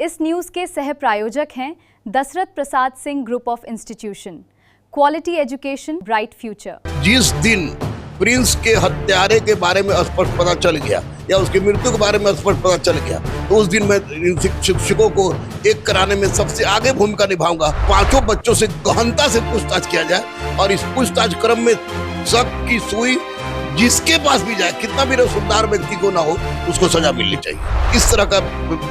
इस न्यूज के सह प्रायोजक हैं Dashrath Prasad Singh group of institution, quality education, bright future. जिस दिन प्रिंस के हत्यारे के बारे में स्पष्ट पता चल गया या उसकी मृत्यु के बारे में स्पष्ट पता चल गया, तो उस दिन मैं इन शिक्षकों को एक कराने में सबसे आगे भूमिका निभाऊंगा। पांचों बच्चों से गहनता से पूछताछ किया जाए और इस पूछताछ क्रम में शक की सुई जिसके पास भी जाए, कितना भी रसूखदार व्यक्ति को ना हो, उसको सजा मिलनी चाहिए। इस तरह का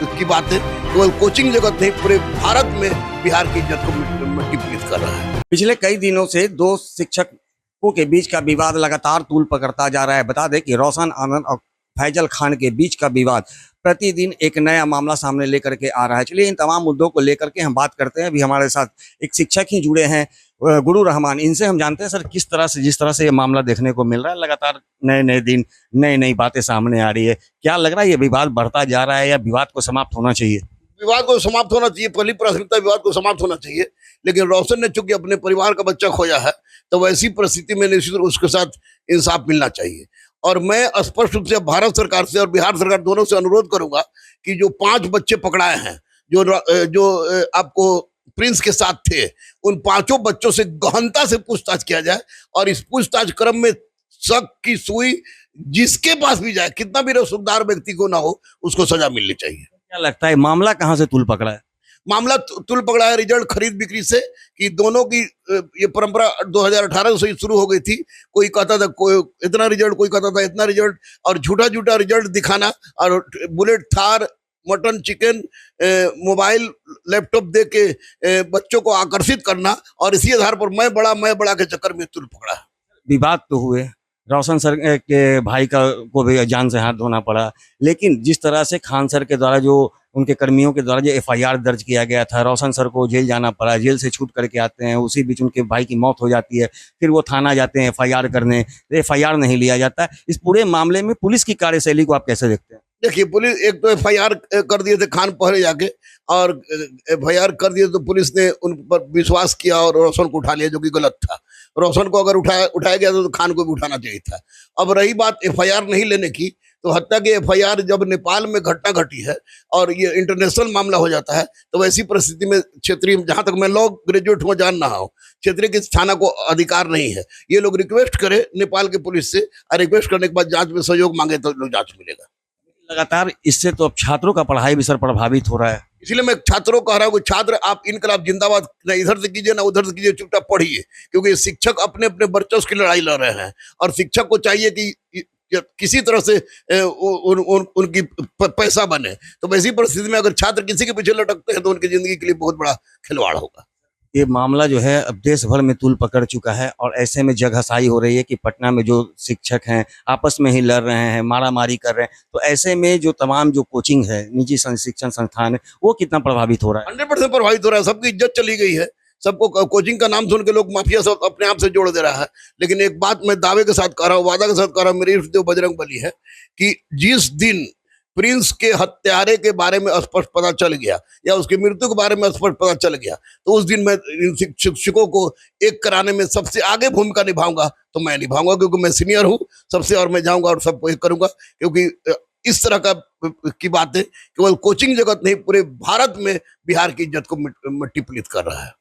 की बात है, केवल कोचिंग जगत नहीं, पूरे भारत में बिहार की इज्जत को मिट्टी पलीत कर रहा है। पिछले कई दिनों से दो शिक्षकों के बीच का विवाद लगातार तूल पकड़ता जा रहा है। बता दें कि रोशन आनंद और फैजल खान के बीच का विवाद प्रतिदिन एक नया मामला सामने लेकर के आ रहा है। चलिए इन तमाम मुद्दों को लेकर के हम बात करते हैं। अभी हमारे साथ एक शिक्षक ही जुड़े हैं, गुरु रहमान। इनसे हम जानते हैं सर, किस तरह से जिस तरह से ये मामला देखने को मिल रहा है, लगातार नए नए दिन नई नई बातें सामने आ रही है, क्या लग रहा है ये विवाद बढ़ता जा रहा है या विवाद को समाप्त होना चाहिए? विवाद को समाप्त होना चाहिए, पहली प्राथमिकता विवाद को समाप्त होना चाहिए। लेकिन रोशन ने चूंकि अपने परिवार का बच्चा खोया है, तो वैसी परिस्थिति में निश्चित उसके साथ इंसाफ मिलना चाहिए। और मैं स्पष्ट रूप से भारत सरकार से और बिहार सरकार दोनों से अनुरोध करूंगा कि जो 5 बच्चे पकड़ाए हैं, जो आपको प्रिंस के साथ थे, उन 5 बच्चों से गहनता से पूछताछ किया जाए और इस पूछताछ क्रम में शक की सुई जिसके पास भी जाए, कितना भी रसूखदार व्यक्ति को ना हो, उसको सजा मिलनी चाहिए। क्या लगता है मामला कहाँ से तूल पकड़ा है? मामला तुल पकड़ा है रिजल्ट खरीद बिक्री से, कि दोनों की ये परंपरा 2018 से ही शुरू हो गई थी। कोई कहता था कोई इतना रिजल्ट, कोई कहता था इतना रिजल्ट, और झूठा झूठा रिजल्ट दिखाना और bullet, Thar, mutton, chicken, mobile, laptop दे के बच्चों को आकर्षित करना, और इसी आधार पर मैं बड़ा के चक्कर में तुल पकड़ा है। विवाद तो हुए, रोशन सर के भाई को भी जान से हाथ धोना पड़ा, लेकिन जिस तरह से खान सर के द्वारा, जो उनके कर्मियों के द्वारा जो एफआईआर दर्ज किया गया था, रोशन सर को जेल जाना पड़ा, जेल से छूट करके आते हैं, उसी बीच उनके भाई की मौत हो जाती है, फिर वो थाना जाते हैं एफआईआर करने, एफआईआर नहीं लिया जाता। इस पूरे मामले में पुलिस की कार्यशैली को आप कैसे देखते हैं? देखिए, पुलिस एक तो एफआईआर कर दिए थे खान पहले जाके, और एफआईआर कर दिए तो पुलिस ने उन पर विश्वास किया और रोशन को उठा लिया, जो कि गलत था। रोशन को अगर उठाया गया तो खान को भी उठाना चाहिए था। अब रही बात एफआईआर नहीं लेने की, तो हत्या की एफआईआर जब नेपाल में घटना घटी है और ये इंटरनेशनल मामला हो जाता है, तो वैसी परिस्थिति में क्षेत्रीय, जहां तक मैं लॉ ग्रेजुएट हुआ जान रहा हूँ, क्षेत्रीय किसी थाना को अधिकार नहीं है। ये लोग रिक्वेस्ट करें नेपाल के पुलिस से, और रिक्वेस्ट करने के बाद जांच में सहयोग मांगे तो लोग जांच मिलेगा। लगातार इससे तो अब छात्रों का पढ़ाई भी सर प्रभावित हो रहा है। इसलिए मैं छात्रों को कह रहा हूँ कि छात्र, आप इनकलाब जिंदाबाद ना इधर से कीजिए ना उधर से कीजिए, चुपचाप पढ़िए, क्योंकि शिक्षक अपने अपने वर्चस्व की लड़ाई लड़ रहे हैं, और शिक्षक को चाहिए कि किसी तरह से उनकी पैसा बने। तो वैसी परिस्थिति में अगर छात्र किसी के पीछे लटकते हैं, तो उनकी जिंदगी के लिए बहुत बड़ा खिलवाड़ होगा। ये मामला जो है अब देश भर में तूल पकड़ चुका है, और ऐसे में जगहसाई हो रही है कि पटना में जो शिक्षक हैं आपस में ही लड़ रहे हैं, मारामारी कर रहे हैं, तो ऐसे में जो तमाम जो कोचिंग है, निजी शिक्षण संस्थान है, वो कितना प्रभावित हो रहा है? 100% प्रभावित हो रहा है। सबकी इज्जत चली गई है, सबको कोचिंग का नाम सुन के लोग माफिया सब अपने आप से जोड़ दे रहा है। लेकिन एक बात मैं दावे के साथ कह रहा हूँ, वादा के साथ कह रहा हूँ, मेरी इष्ट देव बजरंग बली है, कि जिस दिन प्रिंस के हत्यारे के बारे में स्पष्ट पता चल गया या उसकी मृत्यु के बारे में स्पष्ट पता चल गया, तो उस दिन मैं इन शिक्षकों को एक कराने में सबसे आगे भूमिका निभाऊंगा। तो मैं निभाऊंगा क्योंकि मैं सीनियर हूँ सबसे, और मैं जाऊंगा और सबको एक करूंगा, क्योंकि इस तरह का की बातें केवल कोचिंग जगत नहीं, पूरे भारत में बिहार की इज्जत को मिट्टी पलीत कर रहा है।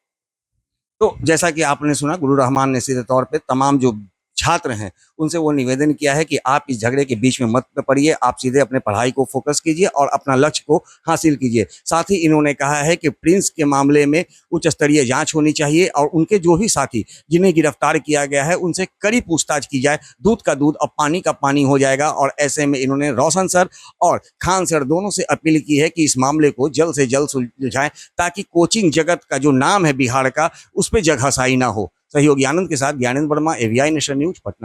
तो जैसा कि आपने सुना, गुरु रहमान ने सीधे तौर पे तमाम जो छात्र हैं उनसे वो निवेदन किया है कि आप इस झगड़े के बीच में मत पड़िए, आप सीधे अपने पढ़ाई को फोकस कीजिए और अपना लक्ष्य को हासिल कीजिए। साथ ही इन्होंने कहा है कि प्रिंस के मामले में उच्च स्तरीय जांच होनी चाहिए, और उनके जो भी साथी जिन्हें गिरफ्तार किया गया है उनसे कड़ी पूछताछ की जाए। दूध का दूध और पानी का पानी हो जाएगा। और ऐसे में इन्होंने रोशन सर और खान सर दोनों से अपील की है कि इस मामले को जल्द से जल्द सुलझाएं, ताकि कोचिंग जगत का जो नाम है बिहार का, उस पर जगहसाई ना हो। सहयोगी आनंद के साथ Gyanendra Verma, AVI nation news, Patna.